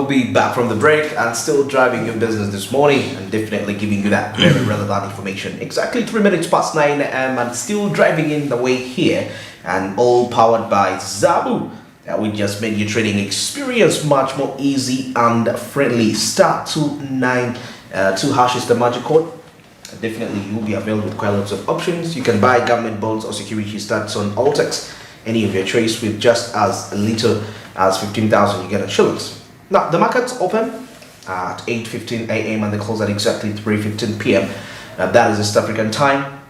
We'll be back from the break and still driving your business this morning and definitely giving you that very relevant information. Exactly 3 minutes past 9 a.m. and still driving in the way here, and all powered by Zabu. We just made your trading experience much more easy and friendly. Star 292 hash is the magic code. Definitely you will be available with quite lots of options. You can buy government bonds or security stats on Altex, any of your trades with just as little as 15,000 you get at shillings. Now the markets open at 8:15 a.m. and they close at exactly 3:15 p.m. That is East African time,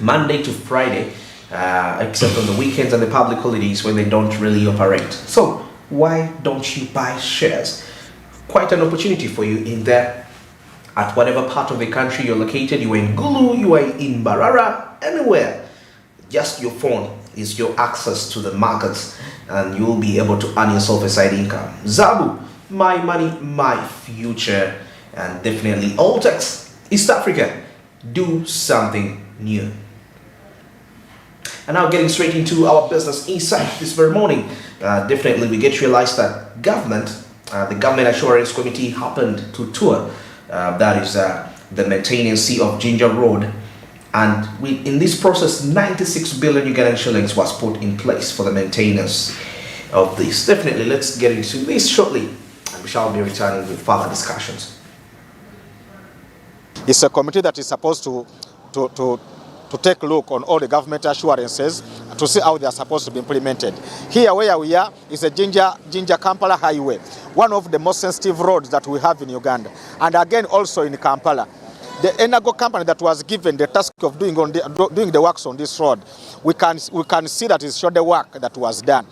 Monday to Friday, except on the weekends and the public holidays when they don't really operate. So why don't you buy shares? Quite an opportunity for you in there. At whatever part of the country you're located, you are in Gulu, you are in Barara, anywhere, just your phone is your access to the markets and you'll be able to earn yourself a side income. Zabu, my money, my future, and definitely Altex, East Africa, do something new. And now getting straight into our business insight this very morning, definitely we get realized that the Government Assurance Committee happened to tour, that is the maintenance of Ginger Road, and in this process 96 billion Ugandan shillings was put in place for the maintenance of this. Definitely let's get into this shortly and we shall be returning with further discussions. It's a committee that is supposed to take a look on all the government assurances to see how they are supposed to be implemented. Here where we are is a Ginger Kampala highway, one of the most sensitive roads that we have in Uganda, and again also in Kampala. The Enago company that was given the task of doing the works on this road, we can see that it's shoulder work that was done.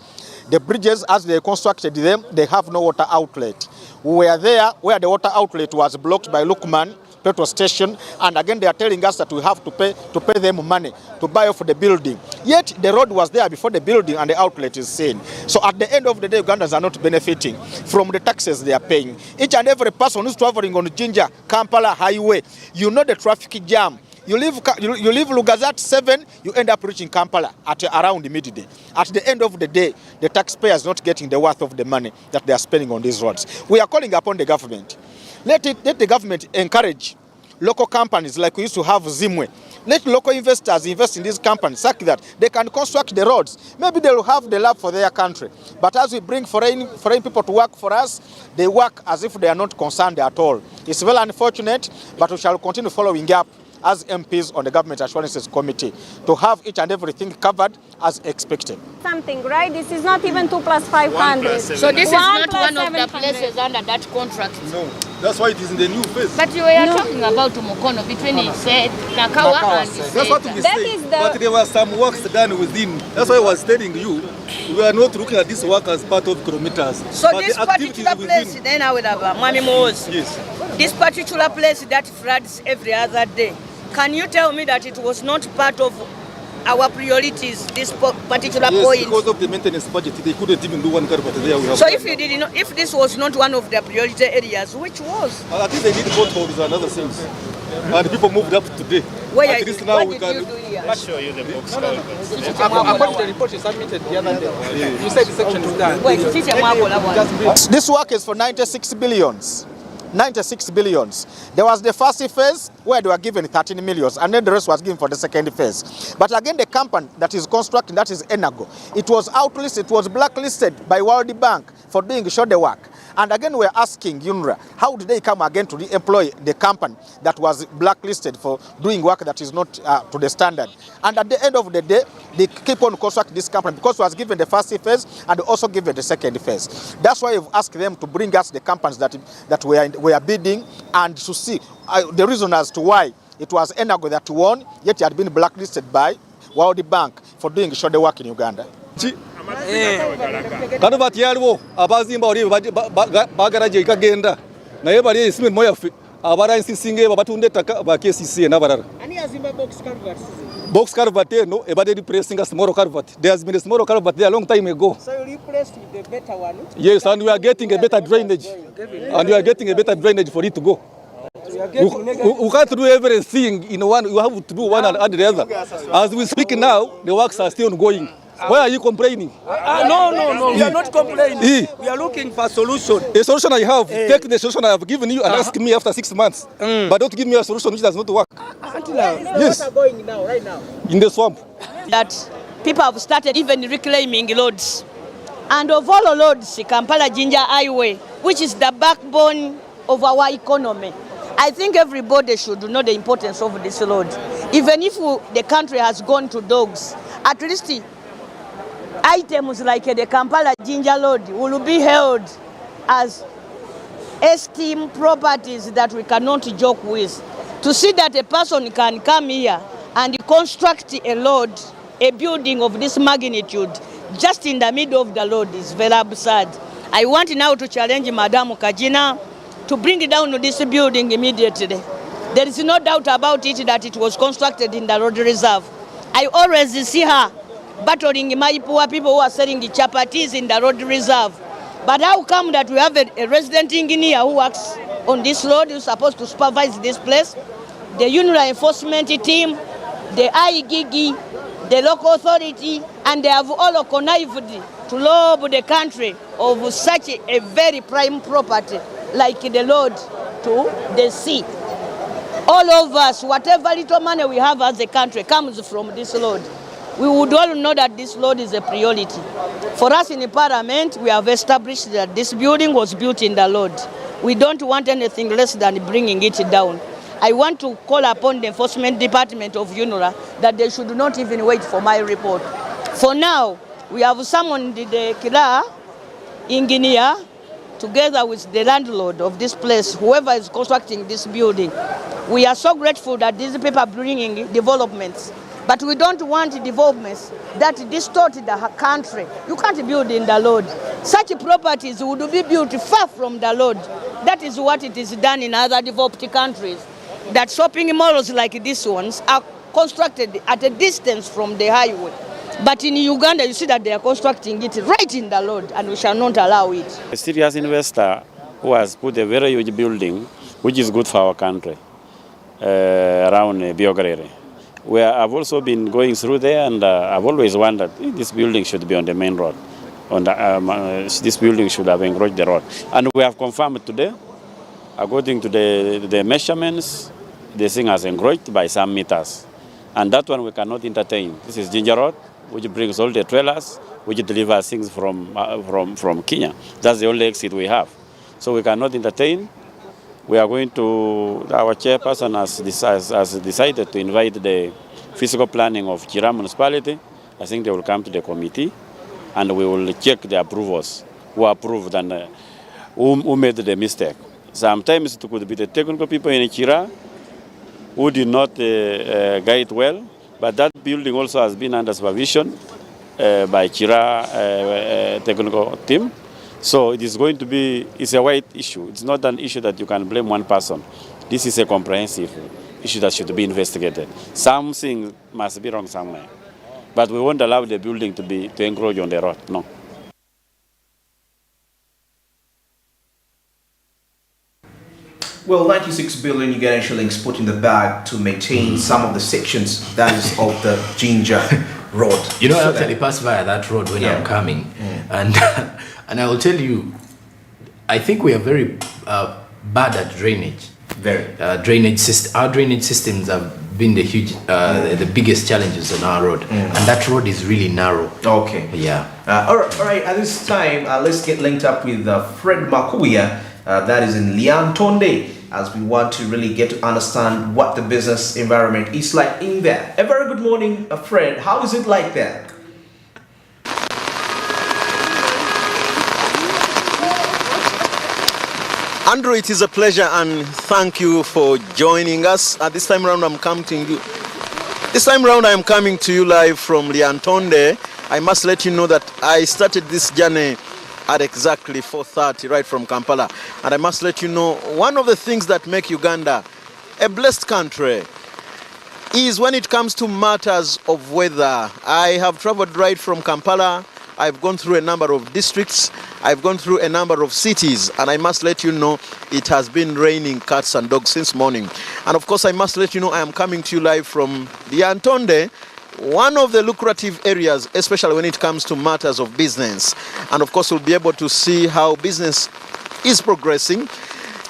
The bridges, as they constructed them, they have no water outlet. We were there where the water outlet was blocked by Lukman petrol station, and again they are telling us that we have to pay them money to buy off the building. Yet the road was there before the building and the outlet is seen. So at the end of the day, Ugandans are not benefiting from the taxes they are paying. Each and every person who's traveling on the Ginger Kampala highway, you know the traffic jam. You leave Lugazat at 7, you end up reaching Kampala at around midday. At the end of the day, the taxpayer is not getting the worth of the money that they are spending on these roads. We are calling upon the government. Let the government encourage local companies like we used to have Zimwe. Let local investors invest in these companies such that they can construct the roads. Maybe they will have the love for their country. But as we bring foreign people to work for us, they work as if they are not concerned at all. It's very unfortunate, but we shall continue following up as MPs on the Government Assurances Committee to have each and everything covered as expected. Something, right? This is not even 2 plus 500. So this is not one of the places under that contract? No, that's why it is in the new phase. But you were talking about Mukono between Nakawa and that's what we say. But there were some works done within. That's why I was telling you, we are not looking at this work as part of kilometers. So this particular place, then I will have Mami Mo's. Yes. This particular place that floods every other day. Can you tell me that it was not part of our priorities, this particular point? Yes, because of the maintenance budget, they couldn't even do one culvert there. So if this was not one of their priority areas, which was? I think they need potholes and other things. And people moved up today. Where at least now we can. you do here? I'll show you the box culverts. According to the report you submitted the other day, you said the section is done. Wait, This work is for 96 billions. 96 billions. There was the first phase where they were given 13 millions and then the rest was given for the second phase. But again, the company that is constructing, that is Enago, it was outlisted, it was blacklisted by World Bank for doing shoulder work. And again, we're asking UNRWA, how did they come again to re-employ the company that was blacklisted for doing work that is not to the standard? And at the end of the day, they keep on constructing this company because it was given the first phase and also given the second phase. That's why we've asked them to bring us the companies that we are bidding and to see the reason as to why it was Enago that won, yet it had been blacklisted by World Bank for doing shoulder work in Uganda. Kaluvati yaliwo abazimba oli bagaraje ikagenda naye bali esimwe moya abara insisinge babatunde taka ba KCC n'abarara. Ani azimba box culvert? Box culvert no ebade replacing a small culvert. There has been a small culvert there a long time ago. So you replaced with the better one? Yes, and we are getting a better drainage. And we are getting a better drainage for it to go. You can't do everything in one. You have to do one and the other. As we speak now, the works are still ongoing. Why are you complaining? No. We are not complaining. We are looking for a solution. A solution I have, take the solution I have given you and ask me after 6 months. But don't give me a solution which does not work. Yes. What are going now, right now? In the swamp. That people have started even reclaiming roads. And of all roads, Kampala Jinja Highway, which is the backbone of our economy, I think everybody should know the importance of this road. Even if the country has gone to dogs, at least items like the Kampala Jinja Road will be held as esteemed properties that we cannot joke with. To see that a person can come here and construct a road, a building of this magnitude, just in the middle of the road is very absurd. I want now to challenge Madam Kajina to bring down this building immediately. There is no doubt about it that it was constructed in the road reserve. I always see her battling my poor people who are selling the chapatis in the road reserve. But how come that we have a resident engineer who works on this road, who's supposed to supervise this place, the union enforcement team, the IGG, the local authority, and they have all connived to rob the country of such a very prime property like the road to the sea. All of us, whatever little money we have as a country comes from this road. We would all know that this road is a priority. For us in the parliament, we have established that this building was built in the road. We don't want anything less than bringing it down. I want to call upon the enforcement department of UNRA that they should not even wait for my report. For now, we have summoned the killer engineer together with the landlord of this place, whoever is constructing this building. We are so grateful that these people are bringing developments, but we don't want developments that distort the country. You can't build in the road. Such properties would be built far from the road. That is what it is done in other developed countries. That shopping malls like these ones are constructed at a distance from the highway. But in Uganda, you see that they are constructing it right in the road, and we shall not allow it. A serious investor who has put a very huge building, which is good for our country, around Biogrere, where I've also been going through there, and I've always wondered if this building should be on the main road. This building should have encroached the road. And we have confirmed today, according to the measurements, the thing has encroached by some meters. And that one we cannot entertain. This is Ginger Road, which brings all the trailers, which delivers things from Kenya. That's the only exit we have. So we cannot entertain. We are going to, our chairperson has decided to invite the physical planning of Chira municipality. I think they will come to the committee and we will check the approvals, who approved and who made the mistake. Sometimes it could be the technical people in Chira who did not guide well, but that building also has been under supervision by Chira technical team. So it is going to be, it's a wide issue. It's not an issue that you can blame one person. This is a comprehensive issue that should be investigated. Something must be wrong somewhere. But we won't allow the building to encroach on the road, no. Well, 96 billion Ugandan shillings put in the bag to maintain some of the sections that is of the Ginger Road. You know, I actually passed by that road when I'm coming, and and I will tell you, I think we are very bad at drainage. Very. Drainage system. Our drainage systems have been the biggest challenges on our road, and that road is really narrow. Okay. Yeah. All right. At this time, let's get linked up with Fred Makuya. That is in Liantonde, as we want to really get to understand what the business environment is like in there. A very good morning, Fred. How is it like there? Andrew, it is a pleasure and thank you for joining us. At this time around, I'm coming to you live from Liantonde. I must let you know that I started this journey at exactly 4:30 right from Kampala. And I must let you know, one of the things that make Uganda a blessed country is when it comes to matters of weather. I have traveled right from Kampala. I've gone through a number of districts. I've gone through a number of cities. And I must let you know, it has been raining cats and dogs since morning. And of course, I must let you know, I am coming to you live from Liantonde. one of the lucrative areas, especially when it comes to matters of business. And of course, we'll be able to see how business is progressing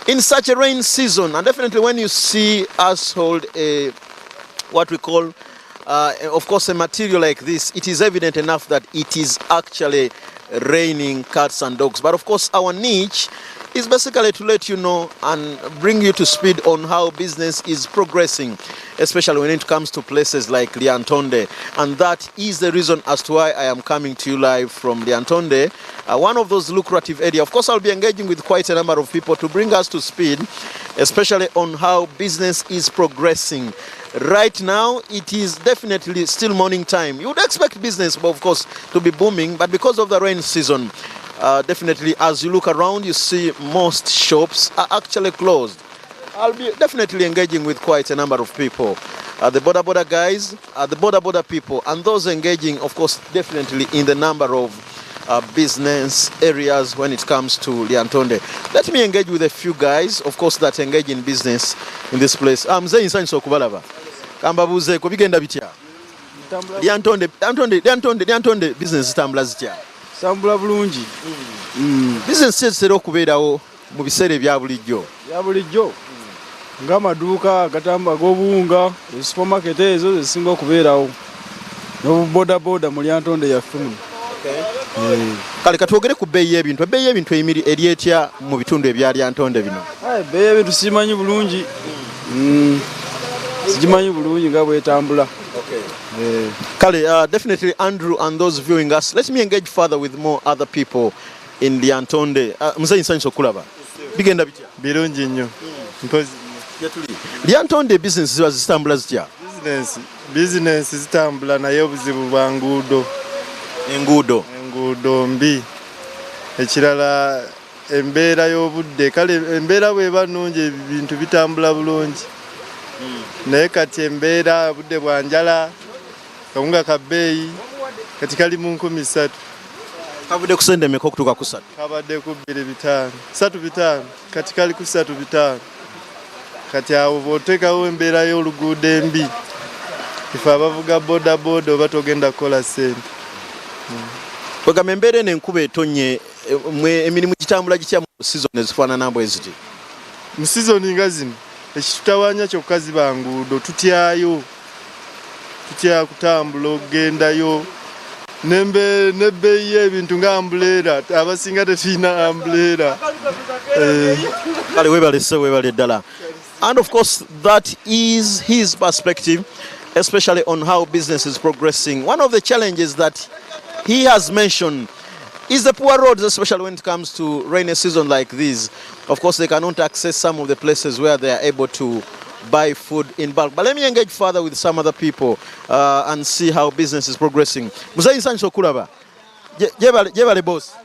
in such a rain season. And definitely when you see us hold a, what we call, of course, a material like this, it is evident enough that it is actually raining cats and dogs. But of course, our niche is basically to let you know and bring you to speed on how business is progressing, especially when it comes to places like Lyantonde. And that is the reason as to why I am coming to you live from Lyantonde, one of those lucrative areas. Of course, I'll be engaging with quite a number of people to bring us to speed, especially on how business is progressing. Right now, it is definitely still morning time. You would expect business, of course, to be booming, but because of the rain season, definitely as you look around, you see most shops are actually closed. I'll be definitely engaging with quite a number of people. The border guys, the border people, and those engaging, of course, definitely in the number of business areas when it comes to Lyantonde. Let me engage with a few guys, of course, that engage in business in this place. Mzee Insanso Kubalaba. Kambabuze ko bigenda bitya? Lyantonde business zitambula zitya? Sambula bulungi. Business zitera okubeerawo mu biseera ebya bulijjo. Ya bulijjo. Ng'amaduuka agatamba ag'obuwunga, supermarket ezo zisinga okubeerawo. N'obubodaboda mu Lyantonde yaffe muno. Kale katwogere ku bbeeyi y'ebintu. Ebbeeyi y'ebintu eri etya mu bitundu ebya Lyantonde bino? Ebbeeyi y'ebintu simanyi bulungi. Sigimanyi bulungi nga bwetambula. Kale, definitely Andrew and those viewing us, let me engage further with more other people in Lyantonde. Mzee Insanso kulaba. Bigenda bitya? Birungi nnyo. Lyantonde business ziba zitambula zitya? Business zitambula naye obuzibu bwa nguudo. Enguudo mbi. Ekirala embeera y'obudde. Kale embeera bw'eba nnungi ebintu bitambula bulungi. Naye kati embeera obudde bwa njala, kawunga ka bbeeyi kati kali mu 3,000. Kavudde ku sente mmeka okutuuka ku 3? Kabadde ku 2,500. 3,500 kati kali ku 3,500. Kati awo bw'oteekawo embeera y'oluguudo embi, ife abavuga bodaboda oba togenda kukola ssente. Kwegamba embeera eno enkuba etonnye, emirimu gitambula gitya mu sizoni ezifaanana bwe ziti? Mu sizoni nga zino ekitutawaanya kyokka ziba nguudo, tutya kutambula okugendayo. N'ebbeeyi y'ebintu nga ambuleera, abasinga tefirina ambuleera. Kale weebale ddala. And of course, that is his perspective, especially on how business is progressing. One of the challenges that he has mentioned is the poor roads, especially when it comes to rainy season like this. Of course, they cannot access some of the places where they are able to buy food in bulk. But let me engage further with some other people and see how business is progressing. Mzee Insanso kulaba. Jebale boss.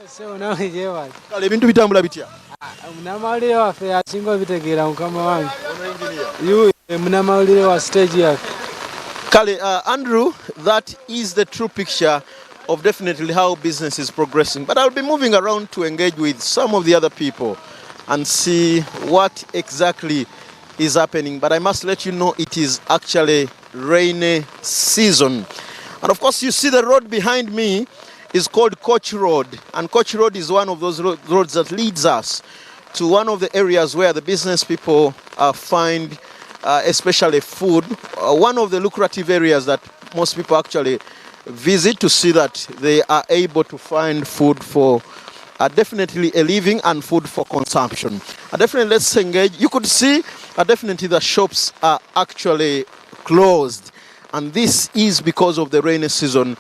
Kale ebintu bitambula bitya? Munamawulire waffe asinga obitegeera mukama wange. Munamawulire wa stage yaffe. Kale, Andrew, that is the true picture of definitely how business is progressing. But I'll be moving around to engage with some of the other people and see what exactly is happening. But I must let you know it is actually rainy season. And of course, you see the road behind me is called Coach Road. And Coach Road is one of those roads that leads us to one of the areas where the business people find especially food. One of the lucrative areas that most people actually visit to see that they are able to find food for definitely a living and food for consumption. Definitely let's engage. You could see definitely the shops are actually closed. And this is because of the rainy season,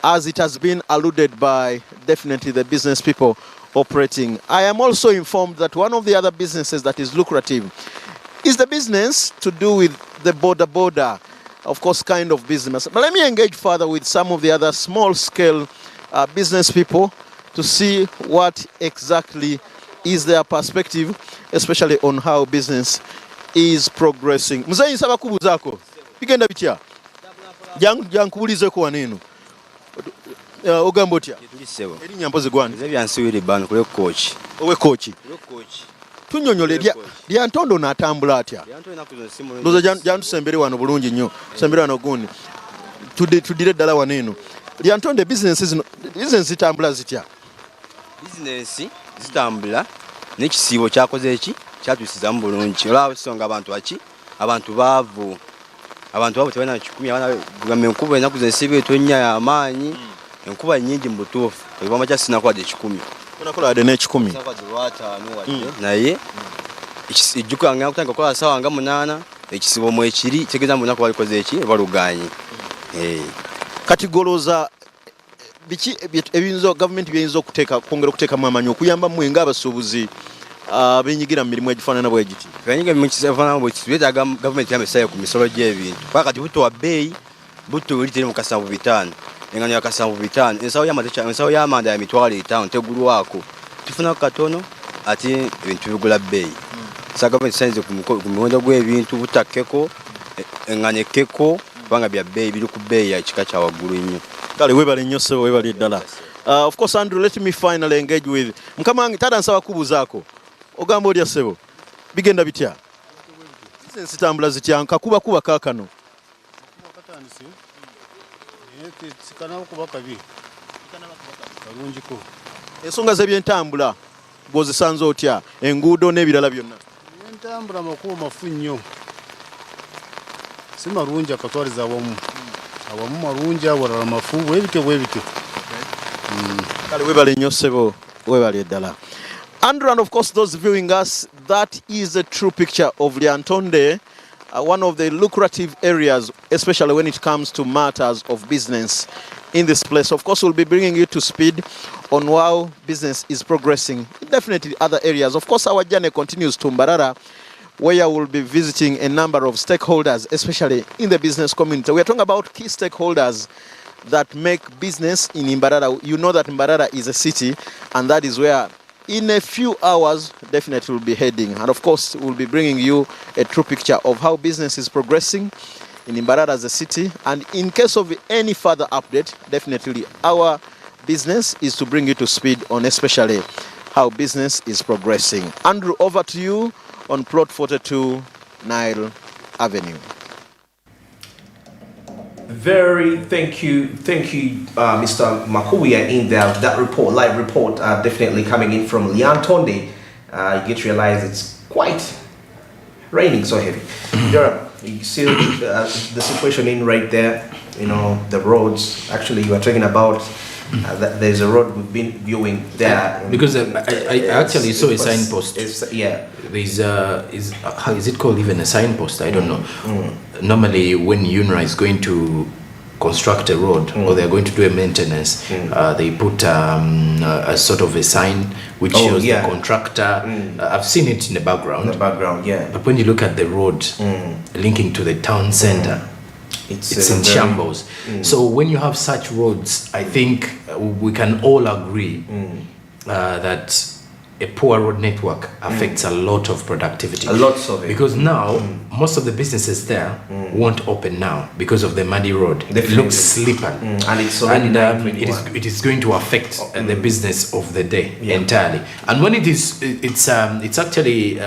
as it has been alluded by definitely the business people operating. I am also informed that one of the other businesses that is lucrative is the business to do with the border, of course, kind of business. But let me engage further with some of the other small-scale business people to see what exactly is their perspective, especially on how business is progressing. Mzee nsaba kubuzaako. Bigenda bitya? Jankubulizeeko waneno. Ogamba otya? Erinnya mpozi gwani? Nze byansiwiri bano kule coach. Owe coach. Tunnyonnyole Lyantonde n'atambula atya? Ndoza jantusembere wano bulungi nnyo. Sembere wano gundi. tudire ddala wano eno lyantonde business zitambula zitya? Business zitambula n'ekisiibo kyakoze eki kyatusizamu bulungi olaba songa abantu baavu tebalina kikumi abana enkuba enaku zensiba etonnya y'amaanyi enkuba nyingi mu butuufu ebibama kya sinakwade 10 onakoladde n'ekikumi lwataano wadde naye ejjuka nga kutanga kola sawa nga 8 ekisibo mu ekiri kigeza mu naku balikoze eki baluganye. Kati goloza biki ebinzo government byinzo kwongera okuteekamu amaanyi okuyamba mmwe ng'abasuubuzi benyigira mu mirimu egifaanana bwe giti? Benyigira mu kifaanana bwe giti beetaaga gavumenti yamesayo ku misolo gy'ebintu kuba kati buto wa bbeeyi buto literi mu 750 engano ya 750 ensawo y'amanda ya $5 tegulwako tufunako katono ate ebintu bigula bbeeyi. Sa gavumenti sainze ku muwendo gw'ebintu butakkeko engano ekkeko kubanga bya bbeeyi biri ku bbeeyi ya kika kya waggulu nnyo. Kale webale nnyo ssebo webale ddala. Of course Andrew, let me finally engage with mukama wange tada nsaba kubuzaako ogamba olya ssebo bigenda bitya business tambula zitya nkakuba kaakano ensonga z'ebyentambula gwozisanze otya enguudo n'ebirala byonna? Entambula amakubo mafu nnyo si marungi akatwaliza awamu marungi awalala mafu bwebityo. Kale webale nnyo ssebo webale ddala. Andrew, and of course those viewing us, that is a true picture of Lyantonde, one of the lucrative areas, especially when it comes to matters of business in this place. Of course, we'll be bringing you to speed on how business is progressing. Definitely other areas. Of course, our journey continues to Mbarara, where we'll be visiting a number of stakeholders, especially in the business community. We are talking about key stakeholders that make business in Mbarara. You know that Mbarara is a city, and that is where in a few hours definitely we'll be heading. And of course, we'll be bringing you a true picture of how business is progressing in Mbarara as a city. And in case of any further update, definitely our business is to bring you to speed on especially how business is progressing. Andrew, over to you on plot 42 Nile Avenue. Thank you, Mr. Makuya in there. That report, live report, definitely coming in from Lyantonde. You get to realize it's quite raining so heavy. You see the situation in right there. You know the roads. Actually, you are talking about. There's a road we've been viewing there because I actually saw a signpost. There's how is it called? Even a signpost? I don't know. Normally, when UNRA is going to construct a road or they're going to do a maintenance, they put a sort of a sign which shows the contractor. I've seen it in the background. But when you look at the road linking to the town center. It's in shambles. So when you have such roads, I think we can all agree that a poor road network affects a lot of productivity. A lot of it. Because now, most of the businesses there won't open now because of the muddy road. Definitely. It looks slippery. And it's already it is going to affect the business of the day entirely. And when it's actually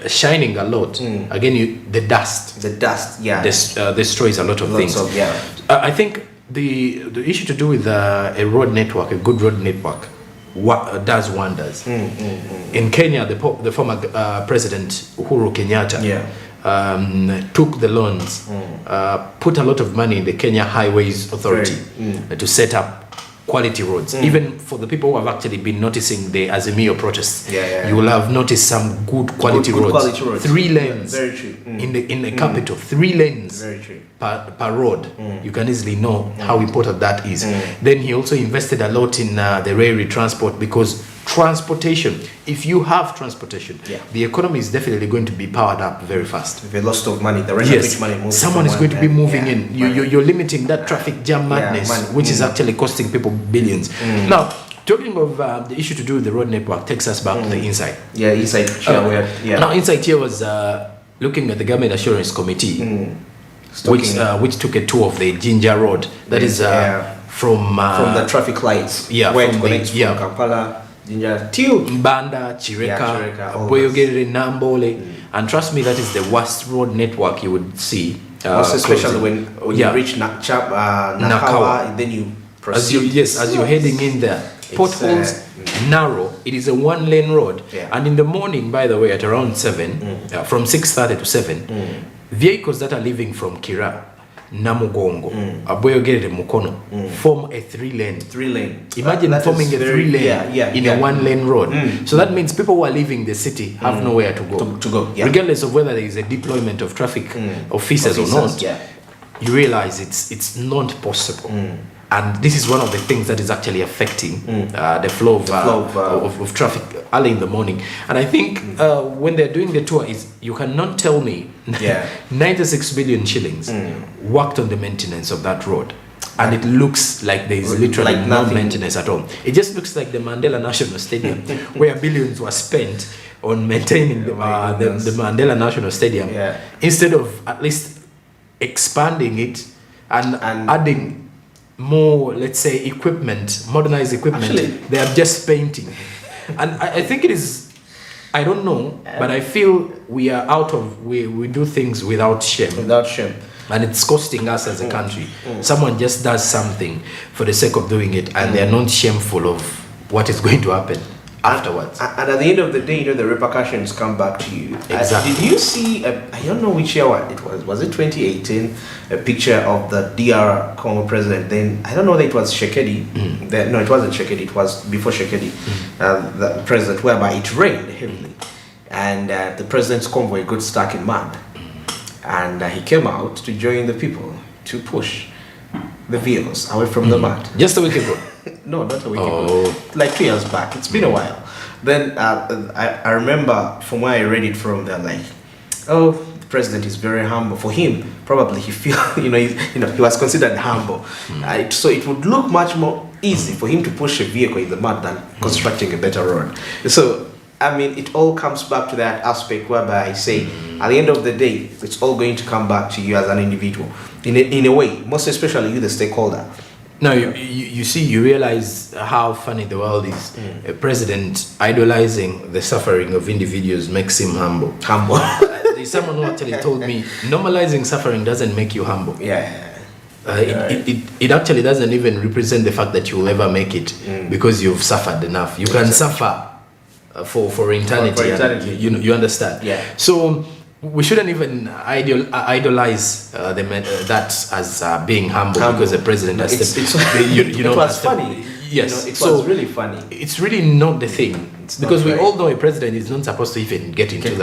shining a lot, again, the dust. Destroys a lot of things. I think the issue to do with a road network, a good road network, does wonders. In Kenya, the former President Uhuru Kenyatta took the loans, put a lot of money in the Kenya Highways Authority to set up quality roads. Even for the people who have actually been noticing the Azimio protests, you will have noticed some good quality roads. 3 lanes in the capital, 3 lanes per road. You can easily know how important that is. Then he also invested a lot in the railway transport, because transportation, if you have transportation, the economy is definitely going to be powered up very fast. With a lot of money, the rate at which money moves. Someone is going to be moving in. You're limiting that traffic jam madness, which is actually costing people billions. Now, talking of the issue to do with the road network takes us back to the inside. Inside here. Now, inside here was looking at the Government Assurance Committee, which took a tour of the Jinja Road. That is from the traffic lights. Where it connects from Kampala, Jinja, Mbanda, Chireka, Boyogere, Nambole. And trust me, that is the worst road network you would see Most especially closing. when you reach Nakawa, then you proceed. As you're heading in there, potholes narrow. It is a one-lane road, and in the morning, by the way, at around 7, from 6:30 to 7, vehicles that are leaving from Kira, Namugongo, Aboyogere Mukono, form a 3-lane. Imagine forming a 3-lane in a 1-lane road. So that means people who are leaving the city have nowhere to go. Regardless of whether there is a deployment of traffic officers or not, you realize it's not possible. And this is one of the things that is actually affecting the flow of traffic early in the morning. And I think when they're doing the tour, you cannot tell me 96 billion shillings worked on the maintenance of that road. And it looks like there is literally no maintenance at all. It just looks like the Mandela National Stadium, where billions were spent on maintaining the Mandela National Stadium, instead of at least expanding it and adding more, let's say, equipment, modernized equipment. Actually, they are just painting. And I think it is, I don't know, but I feel we are we do things without shame. And it's costing us as a country. Someone just does something for the sake of doing it, and they're not shameful of what is going to happen afterwards. And at the end of the day, the repercussions come back to you. Exactly. Did you see, I don't know which year it was it 2018, a picture of the DR Congo president then? I don't know that it was Shekedi. No, it wasn't Shekedi, it was before Shekedi, the president, whereby it rained heavily. And the president's convoy got stuck in mud. And he came out to join the people to push the vehicles away from the mud. Just a week ago? No, not a week ago. Like 2 years back. It's been a while. Then I remember from where I read it from, they're like, oh, the president is very humble. For him, probably he feel he was considered humble. So it would look much more easy for him to push a vehicle in the mud than constructing a better road. So I mean, it all comes back to that aspect whereby I say, at the end of the day, it's all going to come back to you as an individual, in a way, most especially you, the stakeholder. No, you see, you realize how funny the world is. A president idolizing the suffering of individuals makes him humble. There's someone who actually told me, normalizing suffering doesn't make you humble. It actually doesn't even represent the fact that you'll ever make it because you've suffered enough. You can suffer for eternity. You understand? So we shouldn't even idolize that as being humble because the president has it was funny. Yes, it was really funny. It's really not the thing, because we all know a president is not supposed to even get into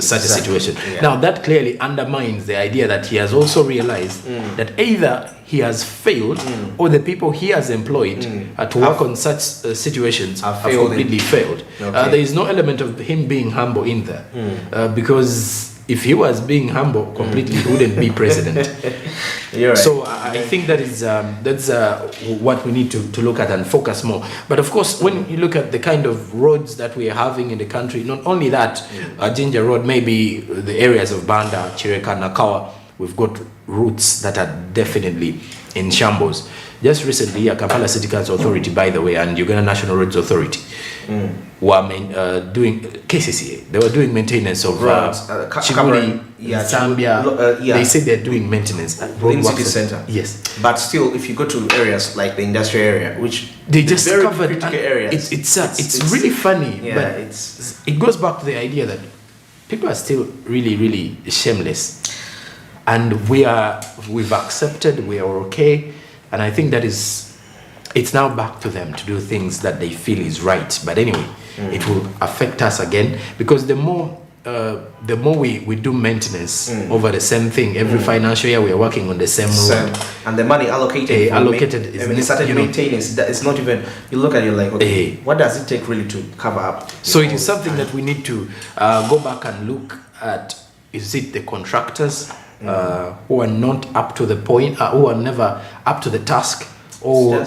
such a situation. Now that clearly undermines the idea that he has also realized that either he has failed or the people he has employed to work on such situations have completely failed. There is no element of him being humble in there, because if he was being humble completely, he wouldn't be president. You're right. So I think that is that's what we need to look at and focus more. But of course, when you look at the kind of roads that we are having in the country, not only that, Ginger Road, maybe the areas of Banda, Chireka, Nakawa, we've got routes that are definitely in shambles. Just recently, Kampala City Council Authority, by the way, and Uganda National Roads Authority were doing KCCA. They were doing maintenance of Chiguri, Zambia. They say they're doing maintenance at in city center. Yes, but still, if you go to areas like the industrial area, which they just very covered critical areas, it's really funny. But it goes back to the idea that people are still really shameless, and we've accepted, we are okay. And I think that it's now back to them to do things that they feel is right. But anyway, it will affect us again, because the more we do maintenance over the same thing every financial year, we are working on the same road, and the money allocated is when you started maintenance, it's not even, you look at it like, okay, what does it take really to cover up? So it is something that we need to go back and look at. Is it the contractors who are not up to the point, who are never up to the task, or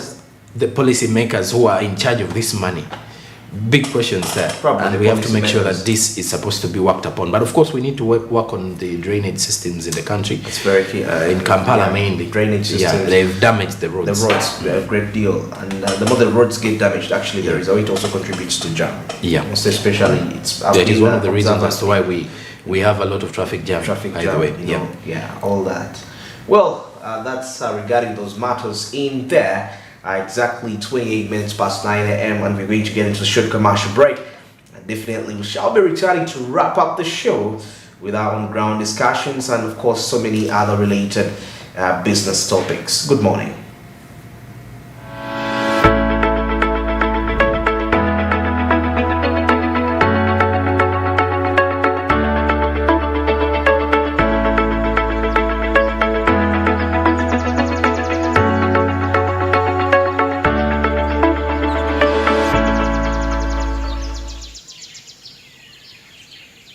the policy makers who are in charge of this money? Big questions there. And we have to make sure that this is supposed to be worked upon. But of course, we need to work on the drainage systems in the country. It's very key. In Kampala mainly. Drainage systems. Yeah, they've damaged the roads. The roads, a great deal. And the more the roads get damaged, actually, the result, it also contributes to jam. Yeah. Most especially, that is one of the reasons as to why we we have a lot of traffic jam. By the way, yeah, all that. Well, that's regarding those matters in there. Exactly 28 minutes past 9 a.m. and we're going to get into a short commercial break. And definitely we shall be returning to wrap up the show with our on-ground discussions and of course so many other related business topics. Good morning.